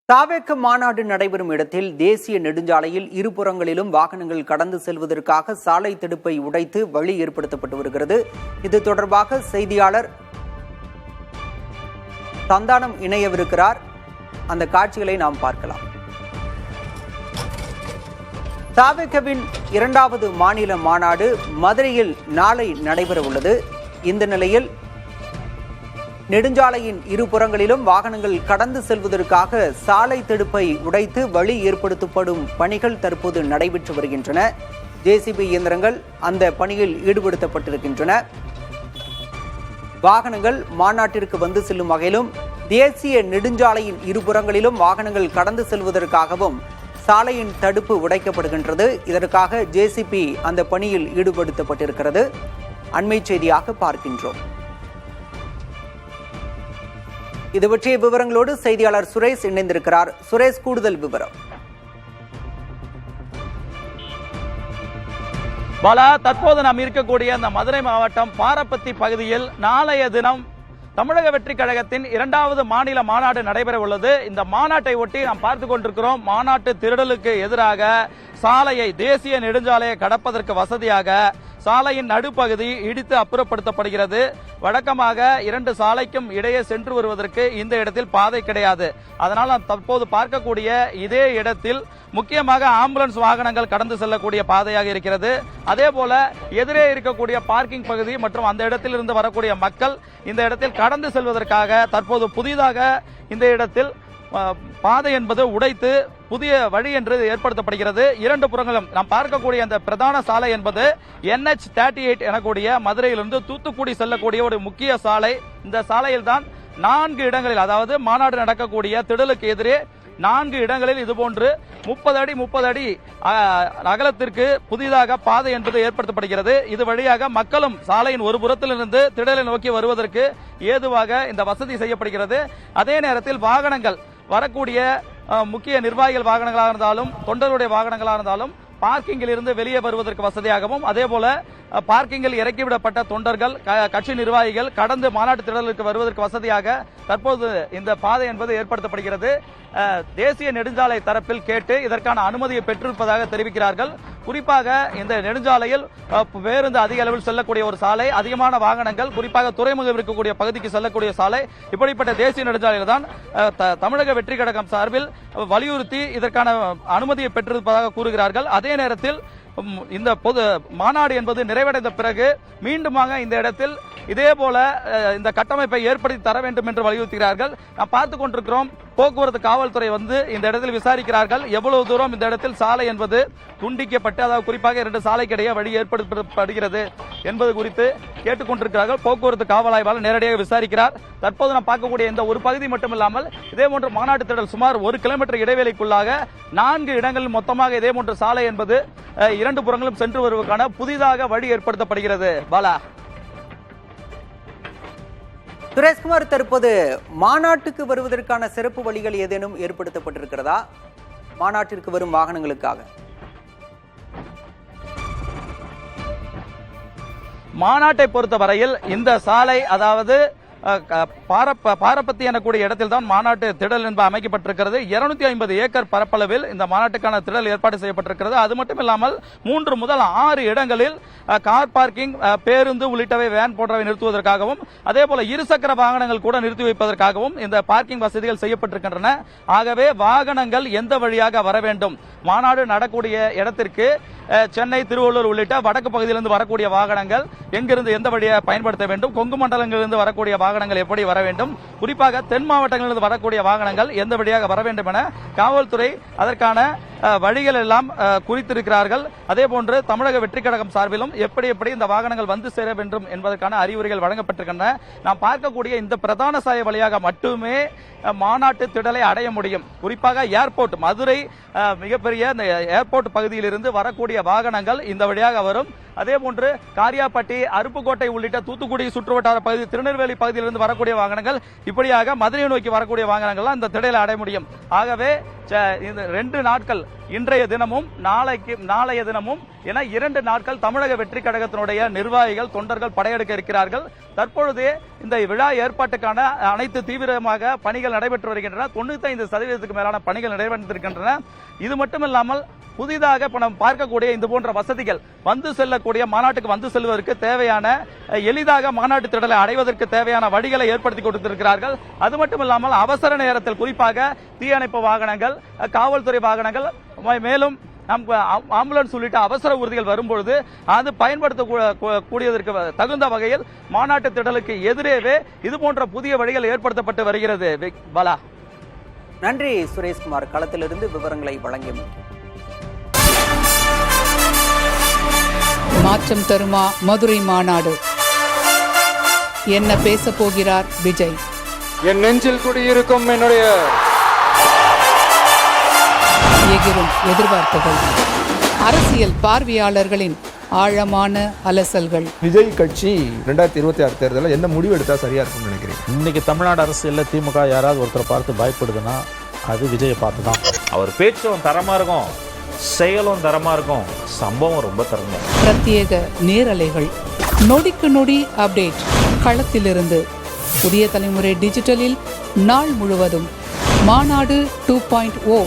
தாவேக மாநாடு நடைபெறும் இடத்தில் தேசிய நெடுஞ்சாலையில் இருபுறங்களிலும் வாகனங்கள் கடந்து செல்வதற்காக சாலை தடுப்பை உடைத்து வழி ஏற்படுத்தப்பட்டு வருகிறது. இது தொடர்பாக செய்தியாளர் சந்தானம் இணையவிருக்கிறார். அந்த காட்சிகளை நாம் பார்க்கலாம். தாவேகவின் 2வது மாநில மாநாடு மதுரையில் நாளை நடைபெற உள்ளது. இந்த நிலையில் நெடுஞ்சாலையின் இருபுறங்களிலும் வாகனங்கள் கடந்து செல்வதற்காக சாலை தடுப்பை உடைத்து வழி ஏற்படுத்தப்படும் பணிகள் தற்போது நடைபெற்று வருகின்றன. ஜேசிபி இயந்திரங்கள் அந்த பணியில் ஈடுபடுத்தப்பட்டிருக்கின்றன. வாகனங்கள் மாநாட்டிற்கு வந்து செல்லும் வகையிலும் தேசிய நெடுஞ்சாலையின் இருபுறங்களிலும் வாகனங்கள் கடந்து செல்வதற்காகவும் சாலையின் தடுப்பு உடைக்கப்படுகின்றது. இதற்காக ஜேசிபி அந்த பணியில் ஈடுபடுத்தப்பட்டிருக்கிறது. அண்மை செய்தியாக பார்க்கின்றோம். இது பற்றிய விவரங்களோடு செய்தியாளர் சுரேஷ் இணைந்திருக்கிறார். சுரேஷ், கூடுதல் விவரம். பாலா, தற்போது நாம் இருக்கக்கூடிய அந்த மதுரை மாவட்டம் பாரப்பத்தி பகுதியில் நாளைய தினம் தமிழக வெற்றி கழகத்தின் 2வது மாநில மாநாடு நடைபெற உள்ளது. இந்த மாநாட்டை ஒட்டி நாம் பார்த்துக் கொண்டிருக்கிறோம். மாநாட்டு திருடலுக்கு எதிராக சாலையை, தேசிய நெடுஞ்சாலையை கடப்பதற்கு வசதியாக சாலையின் நடுப்பகுதி இடித்து அப்புறப்படுத்தப்படுகிறது. வழக்கமாக 2 சாலைக்கும் இடையே சென்று வருவதற்கு இந்த இடத்தில் பாதை கிடையாது. அதனால் நாம் தற்போது பார்க்கக்கூடிய இதே இடத்தில் முக்கியமாக ஆம்புலன்ஸ் வாகனங்கள் கடந்து செல்லக்கூடிய பாதையாக இருக்கிறது. அதே போல எதிரே இருக்கக்கூடிய பார்க்கிங் பகுதி மற்றும் அந்த இடத்தில் இருந்து வரக்கூடிய மக்கள் இந்த இடத்தில் கடந்து செல்வதற்காக தற்போது புதிதாக இந்த இடத்தில் பாதை என்பது உடைத்து புதிய வழி என்று ஏற்படுத்தப்படுகிறது. 2 புறங்களும் நாம் பார்க்கக்கூடிய அந்த பிரதான சாலை என்பது NH38 எனக்கூடிய மதுரையிலிருந்து தூத்துக்குடி செல்லக்கூடிய ஒரு முக்கிய சாலை. இந்த சாலையில் தான் 4 இடங்களில், அதாவது மாநாடு நடக்கக்கூடிய திடலுக்கு எதிரே 4 இடங்களில் இதுபோன்று 30 அடி அகலத்திற்கு புதிதாக பாதை என்பது ஏற்படுத்தப்படுகிறது. இது வழியாக மக்களும் சாலையின் ஒரு புறத்திலிருந்து திடலை நோக்கி வருவதற்கு ஏதுவாக இந்த வசதி செய்யப்படுகிறது. அதே நேரத்தில் வாகனங்கள் வரக்கூடிய முக்கிய நிர்வாகிகள் வாகனங்களாக இருந்தாலும் தொண்டர்களுடைய வாகனங்களாக இருந்தாலும் பார்க்கிங்கில் இருந்து வெளியே வருவதற்கு வசதியாகவும், அதே போல பார்க்கிங்கில் இறக்கிவிடப்பட்ட தொண்டர்கள், கட்சி நிர்வாகிகள் கடந்து மாநாட்டு திடலுக்கு வருவதற்கு வசதியாக தற்போது இந்த பாதை என்பது ஏற்படுத்தப்படுகிறது. தேசிய நெடுஞ்சாலை தரப்பில் கேட்டு இதற்கான அனுமதியை பெற்றிருப்பதாக தெரிவிக்கிறார்கள். குறிப்பாக இந்த நெடுஞ்சாலையில் பேருந்து அதிக அளவில் செல்லக்கூடிய ஒரு சாலை, அதிகமான வாகனங்கள் குறிப்பாக துறைமுகம் இருக்கக்கூடிய பகுதிக்கு செல்லக்கூடிய சாலை. இப்படிப்பட்ட தேசிய நெடுஞ்சாலையில் தான் தமிழக வெற்றி கழகம் சார்பில் வலியுறுத்தி இதற்கான அனுமதியை பெற்றிருப்பதாக கூறுகிறார்கள். அதே நேரத்தில் இந்த பொது மாநாடு என்பது நிறைவடைந்த பிறகு மீண்டுமாக இந்த இடத்தில் இதே போல இந்த கட்டமைப்பை ஏற்படுத்தி தர வேண்டும் என்று வலியுறுத்துகிறார்கள். நாம் பார்த்துக் கொண்டிருக்கிறோம். போக்குவரத்து காவல்துறை வந்து இந்த இடத்தில் விசாரிக்கிறார்கள். எவ்வளவு தூரம் இந்த இடத்தில் சாலை என்பது துண்டிக்கப்பட்டு, அதாவது குறிப்பாக 2 சாலைக்கிடையே வழி ஏற்படுத்தப்படுகிறது என்பது குறித்து கேட்டுக்கொண்டிருக்கிறார்கள். போக்குவரத்து காவல் ஆய்வாளர் நேரடியாக விசாரிக்கிறார். தற்போது நாம் பார்க்கக்கூடிய இந்த ஒரு பகுதி மட்டுமில்லாமல் இதே போன்ற மாநாட்டு திடல் சுமார் 1 கிலோமீட்டர் இடைவெளிக்குள்ளாக 4 இடங்களில் மொத்தமாக இதே போன்ற சாலை என்பது 2 புறங்களும் சென்று வருவதற்கான புதிதாக வழி ஏற்படுத்தப்படுகிறது. பாலா, சுரேஷ்குமார், தற்போது மாநாட்டுக்கு வருவதற்கான சிறப்பு வழிகள் ஏதேனும் ஏற்படுத்தப்பட்டிருக்கிறதா மாநாட்டிற்கு வரும் வாகனங்களுக்காக? மாநாட்டை பொறுத்தவரையில் இந்த சாலை, அதாவது பாரப்பத்தி எனக்கூடிய இடத்தில் தான் மாநாட்டு திடல் என்பது அமைக்கப்பட்டிருக்கிறது. 250 ஏக்கர் பரப்பளவில் இந்த மாநாட்டுக்கான திடல் ஏற்பாடு செய்யப்பட்டிருக்கிறது. அது மட்டும் இல்லாமல் 3 முதல் 6 இடங்களில் கார் பார்க்கிங், பேருந்து உள்ளிட்டவை, வேன் போன்றவை நிறுத்துவதற்காகவும், அதே போல இருசக்கர வாகனங்கள் கூட நிறுத்தி வைப்பதற்காகவும் இந்த பார்க்கிங் வசதிகள் செய்யப்பட்டிருக்கின்றன. ஆகவே வாகனங்கள் எந்த வழியாக வர வேண்டும், மாநாடு நடக்கூடிய இடத்திற்கு சென்னை, திருவள்ளூர் உள்ளிட்ட வடக்கு பகுதியிலிருந்து வரக்கூடிய வாகனங்கள் எங்கிருந்து எந்த வழியை பயன்படுத்த வேண்டும், கொங்கு மண்டலங்களிலிருந்து வரக்கூடிய வாகனங்கள் எப்படி வர வேண்டும், குறிப்பாக தென் மாவட்டங்களிலிருந்து வரக்கூடிய வாகனங்கள் எந்த வழியாக வர வேண்டும் என காவல்துறை அதற்கான வழிகள் எல்லாம் குறித்திருக்கிறார்கள். அதே போன்று தமிழக வெற்றி கழகம் சார்பிலும் எப்படி இந்த வாகனங்கள் வந்து சேர வேண்டும் என்பதற்கான அறிவுரைகள் வழங்கப்பட்டிருக்கின்றன. நாம் பார்க்கக்கூடிய இந்த பிரதான சாலை வழியாக மட்டுமே மாநாட்டு திடலை அடைய முடியும். குறிப்பாக ஏர்போர்ட், மதுரை மிகப்பெரிய ஏர்போர்ட் பகுதியிலிருந்து வரக்கூடிய வாகனங்கள் இந்த வழியாக வரும். அதே போன்று காரியாப்பட்டி, அருப்புக்கோட்டை உள்ளிட்ட தூத்துக்குடி சுற்றுவட்டார பகுதி, திருநெல்வேலி பகுதியிலிருந்து வரக்கூடிய வாகனங்கள் இப்படியாக மதுரையை நோக்கி வரக்கூடிய வாகனங்கள் இந்த திடலை அடைய முடியும். ஆகவே இந்த 2 நாட்கள் இன்றைய தினமும் நாளைய தினமும் என 2 நாட்கள் தமிழக வெற்றி கழகத்தினுடைய நிர்வாகிகள் தொண்டர்கள் படையெடுக்க இருக்கிறார்கள். தற்பொழுது இந்த விழா ஏற்பாட்டுக்கான அனைத்து தீவிரமாக பணிகள் நடைபெற்று வருகின்றன. 95% மேலான பணிகள் நடைபெற்றிருக்கின்றன. இது மட்டுமில்லாமல் புதிதாக இப்ப நாம் பார்க்கக்கூடிய இந்த போன்ற வசதிகள் வந்து செல்லக்கூடிய மாநாட்டுக்கு வந்து செல்வதற்கு தேவையான எளிதாக மாநாட்டு திடலை அடைவதற்கு தேவையான வழிகளை ஏற்படுத்தி கொடுத்திருக்கிறார்கள். அது மட்டுமில்லாமல் அவசர நேரத்தில் குறிப்பாக தீயணைப்பு வாகனங்கள், காவல்துறை வாகனங்கள், மேலும் ஆம்புலன்ஸ் உள்ளிட்ட அவசர ஊர்திகள் வரும்பொழுது அது பயன்படுத்தக்கூடியதற்கு தகுந்த வகையில் மாநாட்டு திடலுக்கு எதிரேவே இது போன்ற புதிய வழிகள் ஏற்படுத்தப்பட்டு வருகிறது. பாலா, நன்றி சுரேஷ்குமார், களத்திலிருந்து விவரங்களை வழங்கியமைக்கு. மாற்றம் தருமா மதுரை மாநாடு? என்ன பேச போகிறார் விஜய்? என் நெஞ்சில் குடியிருக்கும் என்னுடைய எகிரும் எதிர்பார்ப்புகள், அரசியல் பார்வையாளர்களின் ஆழமான அலசல்கள். விஜய் கட்சி 2026 தேர்தலில் என்ன முடிவு எடுத்தா சரியா இருக்கும்னு நினைக்கிறேன். இன்னைக்கு தமிழ்நாடு அரசியலில் திமுக யாராவது ஒருத்தரை பார்த்து பயப்படுதுன்னா அது விஜயை பார்த்து தான். அவர் பேச்சும் தரமா இருக்கும், செயலும் தரமா இருக்கும், சம்பவம் ரொம்ப தரமா. பிரத்யேக நேரலைகள், நொடிக்கு நொடி அப்டேட் களத்திலிருந்து. புதிய தலைமுறை டிஜிட்டலில் நாள் முழுவதும் மாநாடு 2.0.